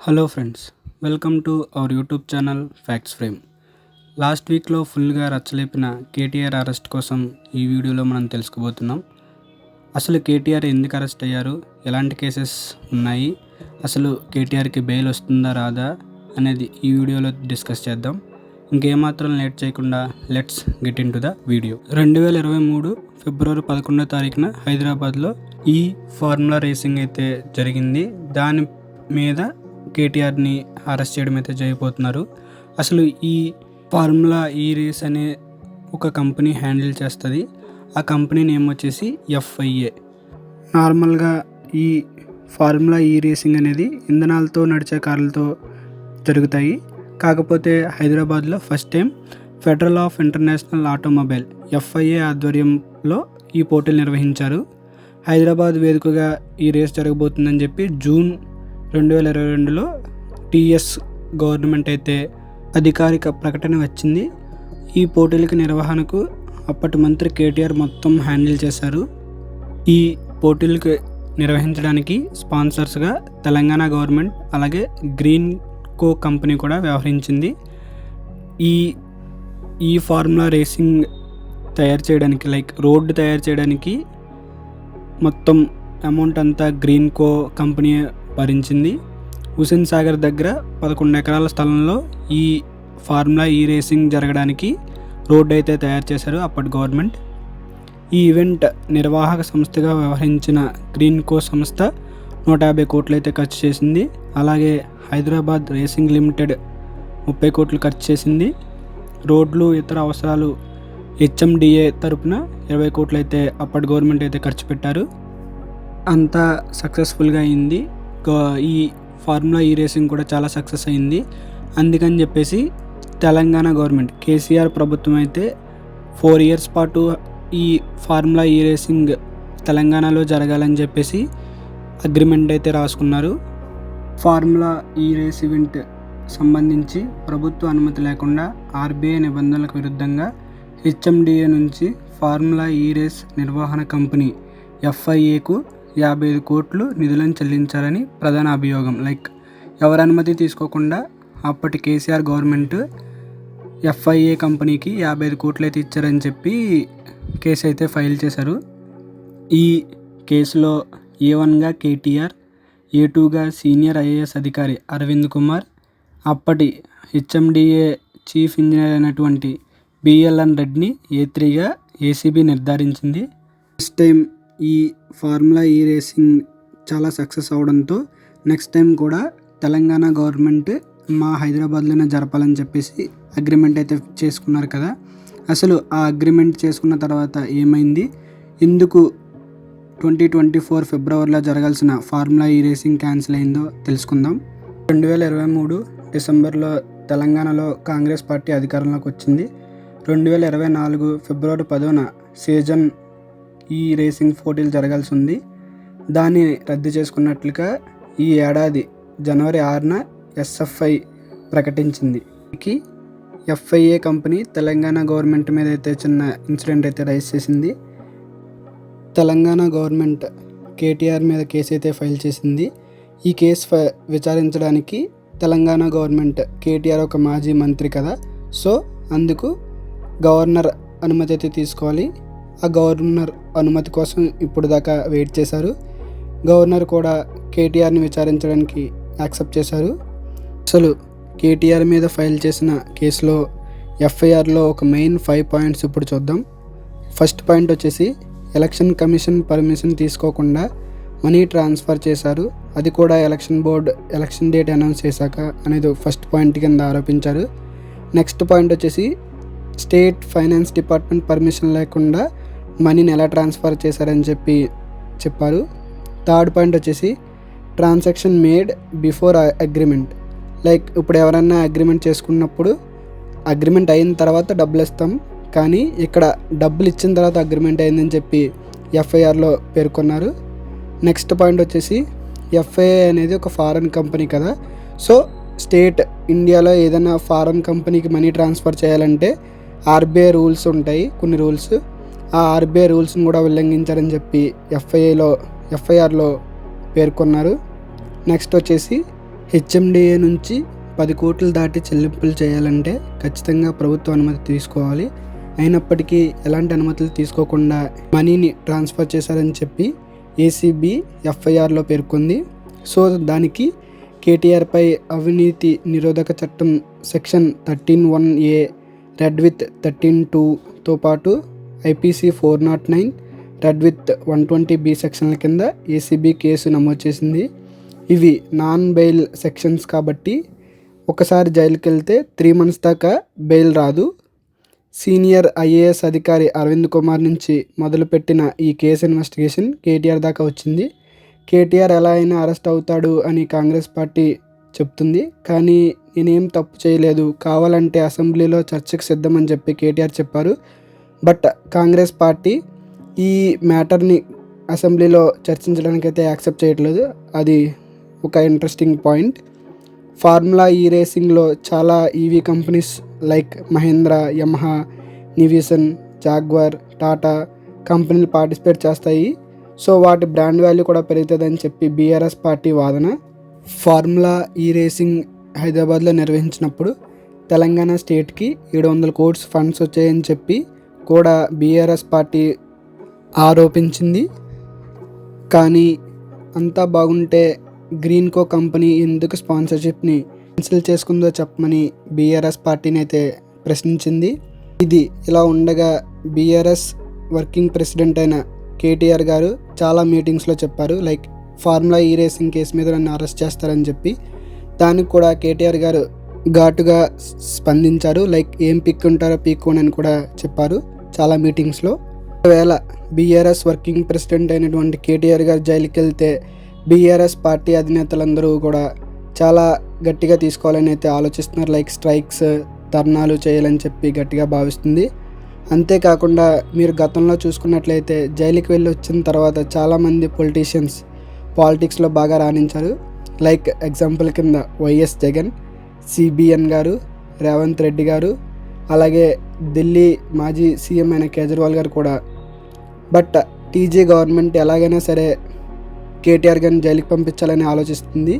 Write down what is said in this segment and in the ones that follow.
Hello friends, welcome to our YouTube channel facts frame. Last వీక్లో ఫుల్గా రచ్చలేపిన KTR arrest కోసం ఈ వీడియోలో మనం తెలుసుకోబోతున్నాం. అసలు కేటీఆర్ ఎందుకు అరెస్ట్ అయ్యారు, ఎలాంటి కేసెస్ ఉన్నాయి, అసలు కేటీఆర్కి బెయిల్ వస్తుందా రాదా అనేది ఈ వీడియోలో డిస్కస్ చేద్దాం. ఇంకేమాత్రం లేట్ చేయకుండా let's get in to the video. 2023 ఫిబ్రవరి 11వ తారీఖున హైదరాబాద్లో ఈ ఫార్ములా రేసింగ్ అయితే జరిగింది. దాని మీద కేటీఆర్ని అరెస్ట్ చేయడం అయితే చేయబోతున్నారు. అసలు ఈ ఫార్ములా ఈ రేస్ అనే ఒక కంపెనీ హ్యాండిల్ చేస్తుంది. ఆ కంపెనీ నేమ్ వచ్చేసి FIA. నార్మల్గా ఈ ఫార్ములా ఈ రేసింగ్ అనేది ఇంధనాలతో నడిచే కార్లతో జరుగుతాయి. కాకపోతే హైదరాబాద్లో first time federal of international automobile FIA ఆధ్వర్యంలో ఈ పోటీలు నిర్వహించారు. హైదరాబాద్ వేదికగా ఈ రేస్ జరగబోతుందని చెప్పి జూన్ 2022లో TS గవర్నమెంట్ అయితే అధికారిక ప్రకటన వచ్చింది. ఈ పోటీలకి నిర్వహణకు అప్పటి మంత్రి కేటీఆర్ మొత్తం హ్యాండిల్ చేశారు. ఈ పోటీలకు నిర్వహించడానికి స్పాన్సర్స్గా తెలంగాణ గవర్నమెంట్ అలాగే గ్రీన్ కో కంపెనీ కూడా వ్యవహరించింది. ఈ ఫార్ములా రేసింగ్ తయారు చేయడానికి రోడ్డు తయారు చేయడానికి మొత్తం అమౌంట్ అంతా గ్రీన్ కో కంపెనీ భరించింది. హుసేన్ సాగర్ దగ్గర 11 ఎకరాల స్థలంలో ఈ ఫార్ములా ఈ రేసింగ్ జరగడానికి రోడ్డు అయితే తయారు చేశారు అప్పటి గవర్నమెంట్. ఈ ఈవెంట్ నిర్వాహక సంస్థగా వ్యవహరించిన గ్రీన్ కో సంస్థ 150 కోట్లు అయితే ఖర్చు చేసింది. అలాగే హైదరాబాద్ రేసింగ్ లిమిటెడ్ 30 కోట్లు ఖర్చు చేసింది. రోడ్లు ఇతర అవసరాలు HMDA తరపున 20 కోట్లు అయితే అప్పటి గవర్నమెంట్ అయితే ఖర్చు పెట్టారు. అంతా సక్సెస్ఫుల్గా అయింది. ఈ ఫార్ములా ఈ రేసింగ్ కూడా చాలా సక్సెస్ అయింది. అందుకని చెప్పేసి తెలంగాణ గవర్నమెంట్ కేసీఆర్ ప్రభుత్వం అయితే 4 ఇయర్స్ పాటు ఈ ఫార్ములా ఈ రేసింగ్ తెలంగాణలో జరగాలని చెప్పేసి అగ్రిమెంట్ అయితే రాసుకున్నారు. ఫార్ములా ఈ రేస్ ఈవెంట్ సంబంధించి ప్రభుత్వ అనుమతి లేకుండా RBI నిబంధనలకు విరుద్ధంగా HMDA నుంచి ఫార్ములా ఈ రేస్ నిర్వహణ కంపెనీ FIAకు 55 కోట్లు నిధులను చెల్లించాలని ప్రధాన అభియోగం. ఎవరి అనుమతి తీసుకోకుండా అప్పటి కేసీఆర్ గవర్నమెంట్ FIA కంపెనీకి 55 కోట్లు అయితే ఇచ్చారని చెప్పి కేసు అయితే ఫైల్ చేశారు. ఈ కేసులో A1గా కేటీఆర్, A2గా సీనియర్ IAS అధికారి అరవింద్ కుమార్, అప్పటి HMDA చీఫ్ ఇంజనీర్ అయినటువంటి BLN రెడ్డిని A3గా ACB నిర్ధారించింది. ఫస్ట్ టైం ఈ ఫార్ములా ఈ రేసింగ్ చాలా సక్సెస్ అవడంతో నెక్స్ట్ టైం కూడా తెలంగాణ గవర్నమెంట్ మా హైదరాబాద్లోనే జరపాలని చెప్పేసి అగ్రిమెంట్ అయితే చేసుకున్నారు కదా. అసలు ఆ అగ్రిమెంట్ చేసుకున్న తర్వాత ఏమైంది, ఎందుకు 2024 ఫిబ్రవరిలో జరగాల్సిన ఫార్ములా ఈ రేసింగ్ క్యాన్సిల్ అయిందో తెలుసుకుందాం. 2023 డిసెంబర్లో తెలంగాణలో కాంగ్రెస్ పార్టీ అధికారంలోకి వచ్చింది. 2024 ఫిబ్రవరి 10న సీజన్ ఈ రేసింగ్ పోటీలు జరగాల్సి ఉంది. దాన్ని రద్దు చేసుకున్నట్లుగా ఈ ఏడాది జనవరి 6న SFI ప్రకటించింది. FIA కంపెనీ తెలంగాణ గవర్నమెంట్ మీద అయితే చిన్న ఇన్సిడెంట్ అయితే రైజ్ చేసింది. తెలంగాణ గవర్నమెంట్ కేటీఆర్ మీద కేసు అయితే ఫైల్ చేసింది. ఈ కేసు విచారించడానికి తెలంగాణ గవర్నమెంట్, కేటీఆర్ ఒక మాజీ మంత్రి కదా, సో అందుకు గవర్నర్ అనుమతి అయితే తీసుకోవాలి. ఆ గవర్నర్ అనుమతి కోసం ఇప్పుడు దాకా వెయిట్ చేశారు. గవర్నర్ కూడా కేటీఆర్ని విచారించడానికి యాక్సెప్ట్ చేశారు. అసలు కేటీఆర్ మీద ఫైల్ చేసిన కేసులో FIRలో ఒక మెయిన్ 5 పాయింట్స్ ఇప్పుడు చూద్దాం. ఫస్ట్ పాయింట్ వచ్చేసి ఎలక్షన్ కమిషన్ పర్మిషన్ తీసుకోకుండా మనీ ట్రాన్స్ఫర్ చేశారు, అది కూడా election board election date announce చేశాక అనేది ఫస్ట్ పాయింట్ కింద ఆరోపించారు. నెక్స్ట్ పాయింట్ వచ్చేసి స్టేట్ ఫైనాన్స్ డిపార్ట్మెంట్ పర్మిషన్ లేకుండా మనీని ఎలా ట్రాన్స్ఫర్ చేశారని చెప్పారు. థర్డ్ పాయింట్ వచ్చేసి ట్రాన్సాక్షన్ మేడ్ బిఫోర్ అగ్రిమెంట్. ఇప్పుడు ఎవరన్నా అగ్రిమెంట్ చేసుకున్నప్పుడు అగ్రిమెంట్ అయిన తర్వాత డబ్బులు ఇస్తాం, కానీ ఇక్కడ డబ్బులు ఇచ్చిన తర్వాత అగ్రిమెంట్ అయిందని చెప్పి FIRలో పేర్కొన్నారు. నెక్స్ట్ పాయింట్ వచ్చేసి FIA అనేది ఒక ఫారెన్ కంపెనీ కదా, సో స్టేట్ ఇండియాలో ఏదైనా ఫారెన్ కంపెనీకి మనీ ట్రాన్స్ఫర్ చేయాలంటే RBI రూల్స్ ఉంటాయి, కొన్ని రూల్స్. ఆ RBI రూల్స్ని కూడా ఉల్లంఘించారని చెప్పి FIRలో పేర్కొన్నారు. నెక్స్ట్ వచ్చేసి హెచ్ఎండిఏ నుంచి 10 కోట్లు దాటి చెల్లింపులు చేయాలంటే ఖచ్చితంగా ప్రభుత్వ అనుమతి తీసుకోవాలి. అయినప్పటికీ ఎలాంటి అనుమతులు తీసుకోకుండా మనీని ట్రాన్స్ఫర్ చేశారని చెప్పి ఏసీబీ ఎఫ్ఐఆర్లో పేర్కొంది. సో దానికి కేటీఆర్పై అవినీతి నిరోధక చట్టం సెక్షన్ 13(1)(a) రెడ్ విత్ 13(2)తో పాటు ఐపీసీ 409 రెడ్ విత్ 120B సెక్షన్ల కింద ఏసీబీ కేసు నమోదు చేసింది. ఇవి నాన్ బెయిల్ సెక్షన్స్ కాబట్టి ఒకసారి జైలుకి వెళ్తే 3 months దాకా బెయిల్ రాదు. సీనియర్ ఐఏఎస్ అధికారి అరవింద్ కుమార్ నుంచి మొదలుపెట్టిన ఈ కేసు ఇన్వెస్టిగేషన్ కేటీఆర్ దాకా వచ్చింది. కేటీఆర్ ఎలా అయినా అరెస్ట్ అవుతాడు అని కాంగ్రెస్ పార్టీ చెప్తుంది. కానీ నేనేం తప్పు చేయలేదు, కావాలంటే అసెంబ్లీలో చర్చకు సిద్ధమని చెప్పి కేటీఆర్ చెప్పారు. బట్ కాంగ్రెస్ పార్టీ ఈ మ్యాటర్ని అసెంబ్లీలో చర్చించడానికి అయితే యాక్సెప్ట్ చేయట్లేదు. అది ఒక ఇంట్రెస్టింగ్ పాయింట్. ఫార్ములా ఈ రేసింగ్లో చాలా EV companies like Mahindra, Yamaha, Envision, Jaguar, Tata కంపెనీలు పార్టిసిపేట్ చేస్తాయి. సో వాటి బ్రాండ్ వాల్యూ కూడా పెరుగుతుందని చెప్పి బీఆర్ఎస్ పార్టీ వాదన. ఫార్ములా ఈ రేసింగ్ హైదరాబాద్లో నిర్వహించినప్పుడు తెలంగాణ స్టేట్కి 700 crores ఫండ్స్ వచ్చాయని చెప్పి కూడా బీఆర్ఎస్ పార్టీ ఆరోపించింది. కానీ అంతా బాగుంటే గ్రీన్కో కంపెనీ ఎందుకు స్పాన్సర్షిప్ని క్యాన్సిల్ చేసుకుందో చెప్పమని బీఆర్ఎస్ పార్టీని అయితే ప్రశ్నించింది. ఇది ఇలా ఉండగా బీఆర్ఎస్ వర్కింగ్ ప్రెసిడెంట్ అయిన కేటీఆర్ గారు చాలా మీటింగ్స్లో చెప్పారు, లైక్ ఫార్ములా ఈ రేసింగ్ కేసు మీద నన్ను అరెస్ట్ చేస్తారని చెప్పి. దానికి కూడా కేటీఆర్ గారు ఘాటుగా స్పందించారు. లైక్ ఏం పీక్కుంటారో పీక్కోండి అని కూడా చెప్పారు చాలా మీటింగ్స్లో. ఒకవేళ బీఆర్ఎస్ వర్కింగ్ ప్రెసిడెంట్ అయినటువంటి కేటీఆర్ గారు జైలుకి వెళ్తే బీఆర్ఎస్ పార్టీ అధినేతలందరూ కూడా చాలా గట్టిగా తీసుకోవాలని అయితే ఆలోచిస్తున్నారు. లైక్ స్ట్రైక్స్, ధర్నాలు చేయాలని చెప్పి గట్టిగా భావిస్తుంది. అంతేకాకుండా మీరు గతంలో చూసుకున్నట్లయితే జైలుకి వెళ్ళి వచ్చిన తర్వాత చాలామంది పొలిటీషియన్స్ పాలిటిక్స్లో బాగా రాణించారు. లైక్ ఎగ్జాంపుల్ కింద వైఎస్ జగన్, సిబిఎన్ గారు, రేవంత్ రెడ్డి గారు, అలాగే ఢిల్లీ మాజీ సీఎం అయిన కేజ్రీవాల్ గారు కూడా. బట్ టీజీ గవర్నమెంట్ ఎలాగైనా సరే కేటీఆర్ గారిని జైలుకి పంపించాలని ఆలోచిస్తుంది.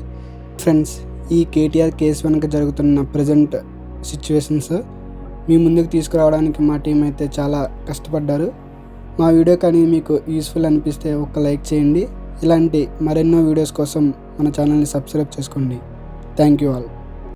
ఫ్రెండ్స్, ఈ కేటీఆర్ కేసు వెనుక జరుగుతున్న ప్రజెంట్ సిచ్యువేషన్స్ మీ ముందుకు తీసుకురావడానికి మా టీం అయితే చాలా కష్టపడ్డారు. మా వీడియో కానీ మీకు యూస్ఫుల్ అనిపిస్తే ఒక లైక్ చేయండి. ఇలాంటి మరెన్నో వీడియోస్ కోసం మన ఛానల్ని సబ్స్క్రైబ్ చేసుకోండి. Thank you all.